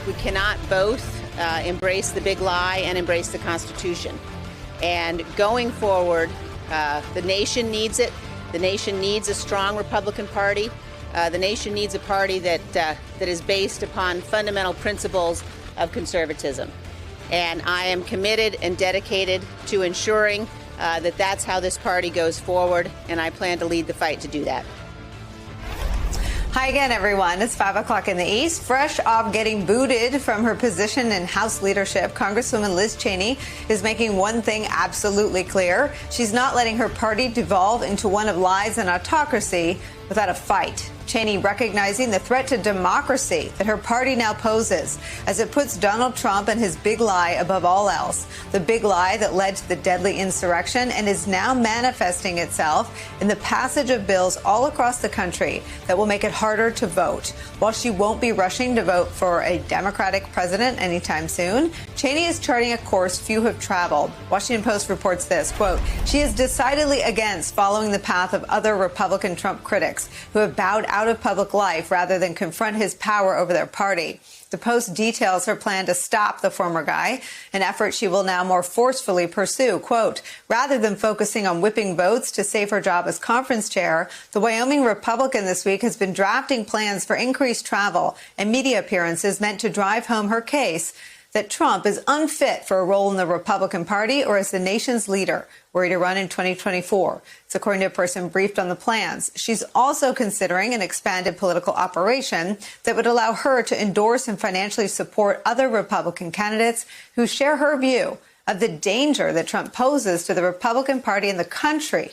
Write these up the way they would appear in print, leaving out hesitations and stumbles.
We cannot both embrace the big lie and embrace the Constitution. And going forward, the nation needs it. The nation needs a strong Republican Party. The nation needs a party that is based upon fundamental principles of conservatism. And I am committed and dedicated to ensuring that that's how this party goes forward, and I plan to lead the fight to do that. Hi again, everyone. It's 5 o'clock in the East. Fresh off getting booted from her position in House leadership, Congresswoman Liz Cheney is making one thing absolutely clear. She's not letting her party devolve into one of lies and autocracy without a fight. Cheney recognizing the threat to democracy that her party now poses as it puts Donald Trump and his big lie above all else. The big lie that led to the deadly insurrection and is now manifesting itself in the passage of bills all across the country that will make it harder to vote. While she won't be rushing to vote for a Democratic president anytime soon, Cheney is charting a course few have traveled. Washington Post reports this, quote, she is decidedly against following the path of other Republican Trump critics who have bowed out of public life rather than confront his power over their party. The Post details her plan to stop the former guy, an effort she will now more forcefully pursue. Quote, rather than focusing on whipping votes to save her job as conference chair, the Wyoming Republican this week has been drafting plans for increased travel and media appearances meant to drive home her case that Trump is unfit for a role in the Republican Party or as the nation's leader, were he to run in 2024. It's according to a person briefed on the plans. She's also considering an expanded political operation that would allow her to endorse and financially support other Republican candidates who share her view of the danger that Trump poses to the Republican Party and the country.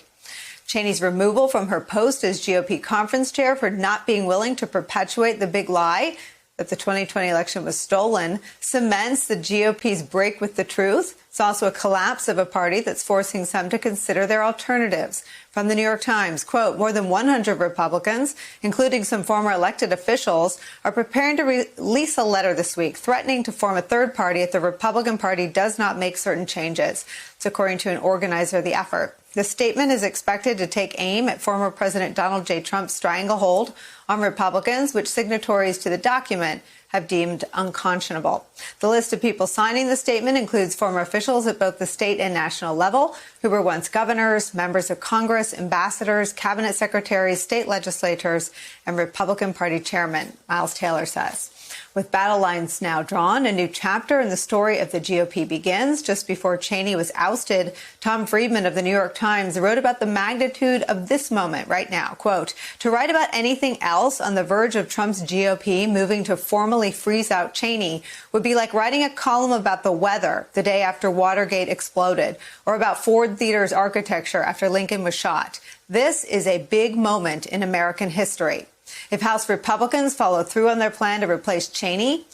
Cheney's removal from her post as GOP conference chair for not being willing to perpetuate the big lie that the 2020 election was stolen cements the GOP's break with the truth. It's also a collapse of a party that's forcing some to consider their alternatives. From the New York Times, quote, more than 100 Republicans, including some former elected officials, are preparing to release a letter this week threatening to form a third party if the Republican Party does not make certain changes. It's according to an organizer of the effort. The statement is expected to take aim at former President Donald J. Trump's stranglehold on Republicans, which signatories to the document have deemed unconscionable. The list of people signing the statement includes former officials at both the state and national level who were once governors, members of Congress, ambassadors, cabinet secretaries, state legislators, and Republican Party chairmen, Miles Taylor says. With battle lines now drawn, a new chapter in the story of the GOP begins. Just before Cheney was ousted, Tom Friedman of the New York Times wrote about the magnitude of this moment right now. Quote, to write about anything else on the verge of Trump's GOP moving to formally freeze out Cheney would be like writing a column about the weather the day after Watergate exploded or about Ford Theater's architecture after Lincoln was shot. This is a big moment in American history. If House Republicans follow through on their plan to replace Cheney,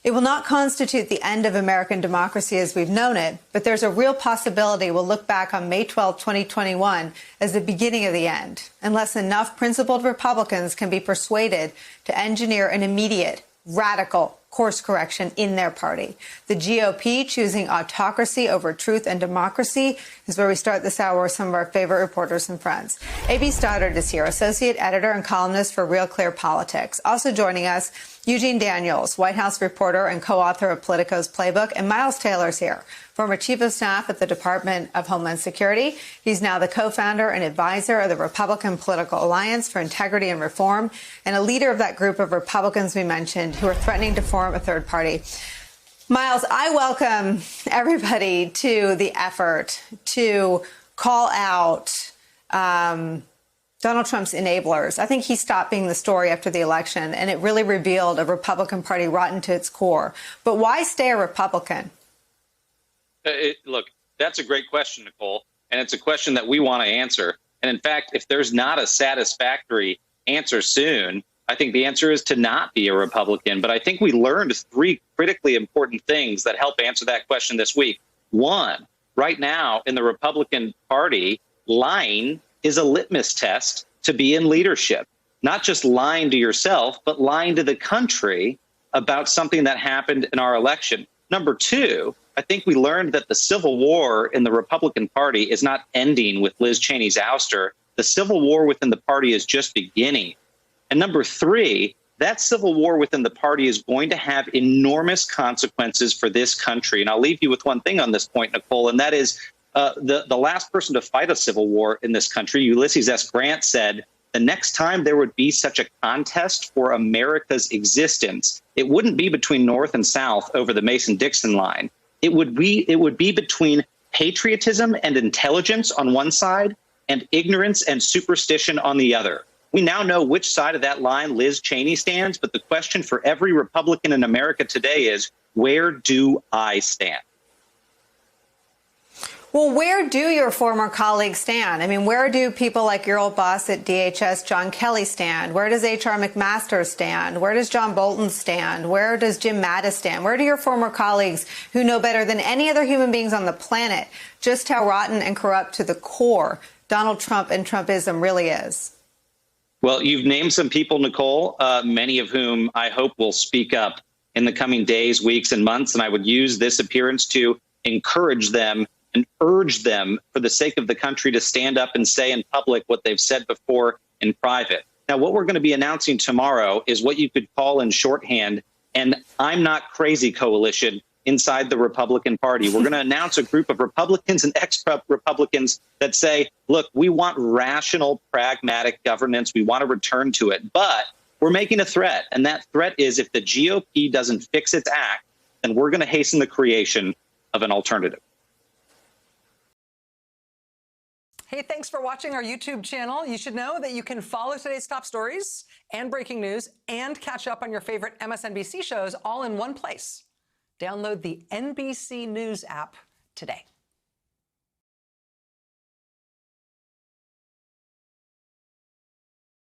it will not constitute the end of American democracy as we've known it, but there's a real possibility we'll look back on May 12, 2021 as the beginning of the end, unless enough principled Republicans can be persuaded to engineer an immediate, radical course correction in their party. The GOP choosing autocracy over truth and democracy is where we start this hour with some of our favorite reporters and friends. A.B. Stoddard is here, associate editor and columnist for Real Clear Politics. Also joining us, Eugene Daniels, White House reporter and co-author of Politico's Playbook, and Miles Taylor's here, former chief of staff at the Department of Homeland Security. He's now the co-founder and advisor of the Republican Political Alliance for Integrity and Reform, and a leader of that group of Republicans we mentioned who are threatening to form a third party. Miles, I welcome everybody to the effort to call out Donald Trump's enablers. I think he stopped being the story after the election, and it really revealed a Republican Party rotten to its core. But why stay a Republican? Look, that's a great question, Nicole, and it's a question that we want to answer. And in fact, if there's not a satisfactory answer soon, I think the answer is to not be a Republican. But I think we learned three critically important things that help answer that question this week. One, right now in the Republican Party, lying is a litmus test to be in leadership. Not just lying to yourself, but lying to the country about something that happened in our election. Number two, I think we learned that the civil war in the Republican Party is not ending with Liz Cheney's ouster. The civil war within the party is just beginning. And number three, that civil war within the party is going to have enormous consequences for this country. And I'll leave you with one thing on this point, Nicole, and that is the last person to fight a civil war in this country, Ulysses S. Grant, said the next time there would be such a contest for America's existence, it wouldn't be between North and South over the Mason-Dixon line. It would be between patriotism and intelligence on one side and ignorance and superstition on the other. We now know which side of that line Liz Cheney stands, but the question for every Republican in America today is, where do I stand? Well, where do your former colleagues stand? I mean, where do people like your old boss at DHS, John Kelly, stand? Where does H.R. McMaster stand? Where does John Bolton stand? Where does Jim Mattis stand? Where do your former colleagues, who know better than any other human beings on the planet just how rotten and corrupt to the core Donald Trump and Trumpism really is? Well, you've named some people, Nicole, many of whom I hope will speak up in the coming days, weeks, and months. And I would use this appearance to encourage them and urge them, for the sake of the country, to stand up and say in public what they've said before in private. Now, what we're going to be announcing tomorrow is what you could call in shorthand an I'm Not Crazy coalition inside the Republican Party. We're going to announce a group of Republicans and ex-Republicans that say, look, we want rational, pragmatic governance. We want to return to it. But we're making a threat. And that threat is, if the GOP doesn't fix its act, then we're going to hasten the creation of an alternative. Hey, thanks for watching our YouTube channel. You should know that you can follow today's top stories and breaking news and catch up on your favorite MSNBC shows all in one place. Download the NBC News app today.